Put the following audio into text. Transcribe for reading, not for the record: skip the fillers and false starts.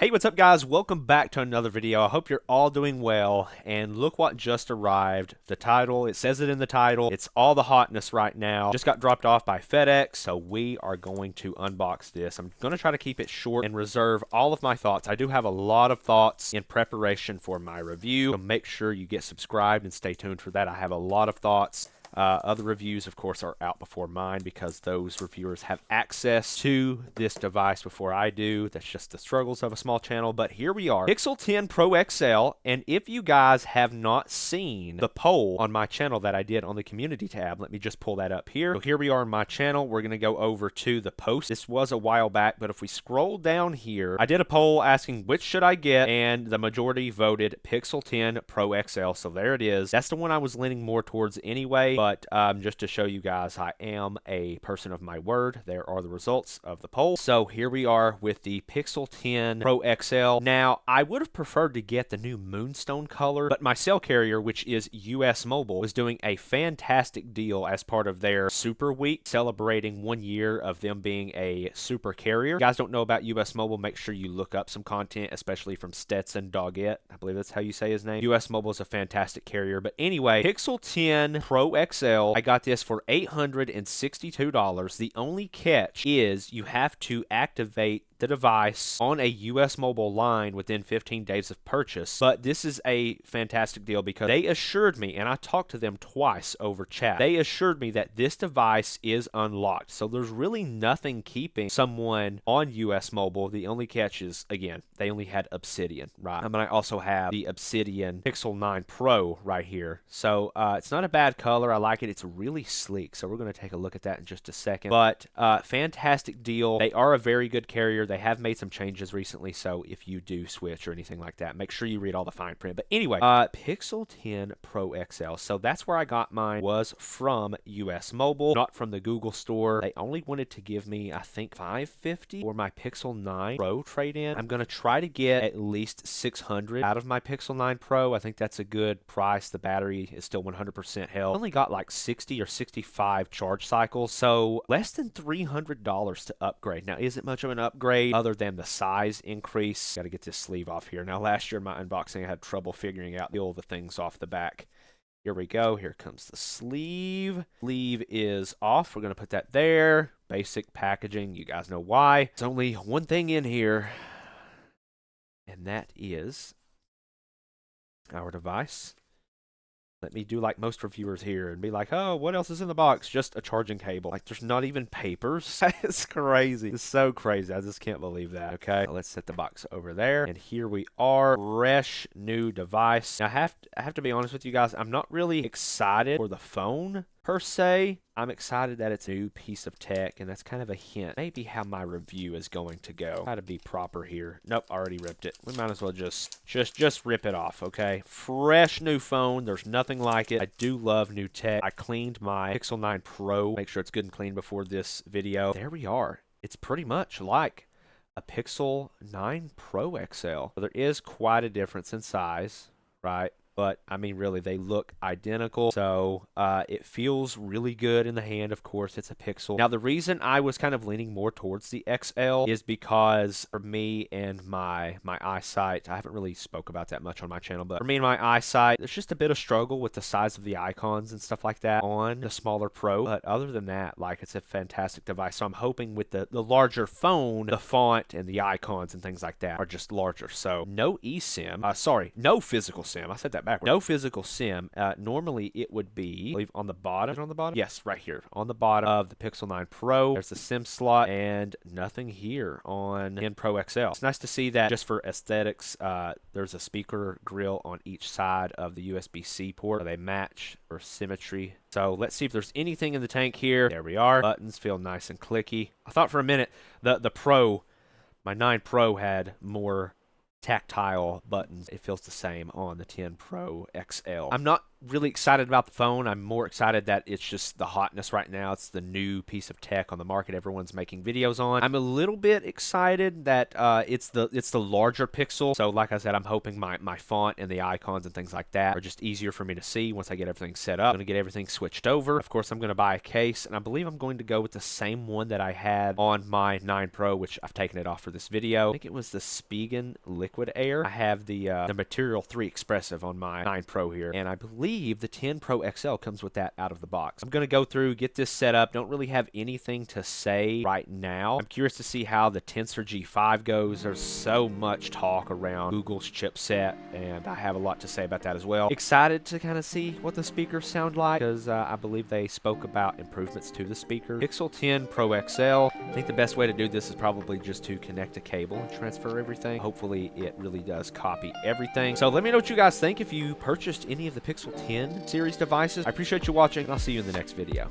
Hey, what's up guys? Welcome back to another video. I hope you're all doing well, and look what just arrived. The title, it says it in the title. It's all the hotness right now. Just got dropped off by FedEx, so we are going to unbox this. I'm going to try to keep it short and reserve all of my thoughts. I do have a lot of thoughts in preparation for my review, so make sure you get subscribed and stay tuned for that. I have a lot of thoughts. Other reviews, of course, are out before mine because those reviewers have access to this device before I do. That's just the struggles of a small channel. But here we are, Pixel 10 Pro XL. And if you guys have not seen the poll on my channel that I did on the community tab, let me just pull that up here. So here we are on my channel. We're going to go over to the post. This was a while back, but if we scroll down here, I did a poll asking which should I get, and the majority voted Pixel 10 Pro XL. So there it is. That's the one I was leaning more towards anyway. But just to show you guys, I am a person of my word. There are the results of the poll. So here we are with the Pixel 10 Pro XL. Now, I would have preferred to get the new Moonstone color, but my cell carrier, which is US Mobile, was doing a fantastic deal as part of their Super Week, celebrating 1 year of them being a super carrier. If you guys don't know about US Mobile, make sure you look up some content, especially from Stetson Doggett. I believe that's how you say his name. US Mobile is a fantastic carrier. But anyway, Pixel 10 Pro XL, I got this for $862. The only catch is you have to activate the device on a US Mobile line within 15 days of purchase. But this is a fantastic deal because they assured me, and I talked to them twice over chat, they assured me that this device is unlocked. So there's really nothing keeping someone on US Mobile. The only catch is, again, they only had Obsidian, right? And I also have the Obsidian Pixel 9 Pro right here. So it's not a bad color. I like it. It's really sleek. So we're going to take a look at that in just a second. But fantastic deal. They are a very good carrier. They have made some changes recently, so if you do switch or anything like that, make sure you read all the fine print. But anyway, Pixel 10 Pro XL. So that's where I got mine, was from US Mobile, not from the Google store. They only wanted to give me, I think, $550 for my Pixel 9 Pro trade-in. I'm going to try to get at least $600 out of my Pixel 9 Pro. I think that's a good price. The battery is still 100% held. I only got like 60 or 65 charge cycles, so less than $300 to upgrade. Now, is it much of an upgrade other than the size increase? Got to get this sleeve off here. Now, last year in my unboxing, I had trouble figuring out all the things off the back. Here we go. Here comes the sleeve. Sleeve is off. We're going to put that there. Basic packaging. You guys know why. There's only one thing in here, and that is our device. Let me do like most reviewers here and be like, oh, what else is in the box? Just a charging cable. Like, there's not even papers. It's crazy. It's so crazy. I just can't believe that. Okay, let's set the box over there. And here we are. Fresh new device. Now, I have to be honest with you guys. I'm not really excited for the phone per se. I'm excited that it's a new piece of tech, and that's kind of a hint. Maybe how my review is going to go. Try to be proper here. Nope, already ripped it. We might as well just rip it off, okay? Fresh new phone. There's nothing like it. I do love new tech. I cleaned my Pixel 9 Pro. Make sure it's good and clean before this video. There we are. It's pretty much like a Pixel 9 Pro XL. So there is quite a difference in size, right? But, I mean, really, they look identical. So, it feels really good in the hand. Of course, it's a Pixel. Now, the reason I was kind of leaning more towards the XL is because for me and my eyesight, I haven't really spoke about that much on my channel, but for me and my eyesight, there's just a bit of struggle with the size of the icons and stuff like that on the smaller Pro. But other than that, like, it's a fantastic device. So I'm hoping with the larger phone, the font and the icons and things like that are just larger. So no eSIM. Sorry, no physical SIM. I said that backwards. No physical SIM. Normally it would be, I believe, on the bottom. Is it on the bottom? Yes, right here on the bottom of the Pixel 9 Pro. There's the SIM slot, and nothing here on 10 Pro XL. It's nice to see that just for aesthetics. There's a speaker grill on each side of the USB-C port. They match for symmetry. So let's see if there's anything in the tank here. There we are. Buttons feel nice and clicky. I thought for a minute the Pro, my 9 Pro, had more tactile buttons. It feels the same on the 10 Pro XL. I'm not really excited about the phone. I'm more excited that it's just the hotness right now. It's the new piece of tech on the market everyone's making videos on. I'm a little bit excited that it's the larger pixel. So like I said, I'm hoping my font and the icons and things like that are just easier for me to see once I get everything set up. I'm going to get everything switched over. Of course, I'm going to buy a case, and I believe I'm going to go with the same one that I had on my 9 Pro, which I've taken it off for this video. I think it was the Spigen Liquid Air. I have the Material 3 Expressive on my 9 Pro here, and I believe the 10 Pro XL comes with that out of the box. I'm going to go through, get this set up. Don't really have anything to say right now. I'm curious to see how the Tensor G5 goes. There's so much talk around Google's chipset, and I have a lot to say about that as well. Excited to kind of see what the speakers sound like, because I believe they spoke about improvements to the speaker. Pixel 10 Pro XL. I think the best way to do this is probably just to connect a cable and transfer everything. Hopefully it really does copy everything. So let me know what you guys think if you purchased any of the Pixel 10 series devices. I appreciate you watching, and I'll see you in the next video.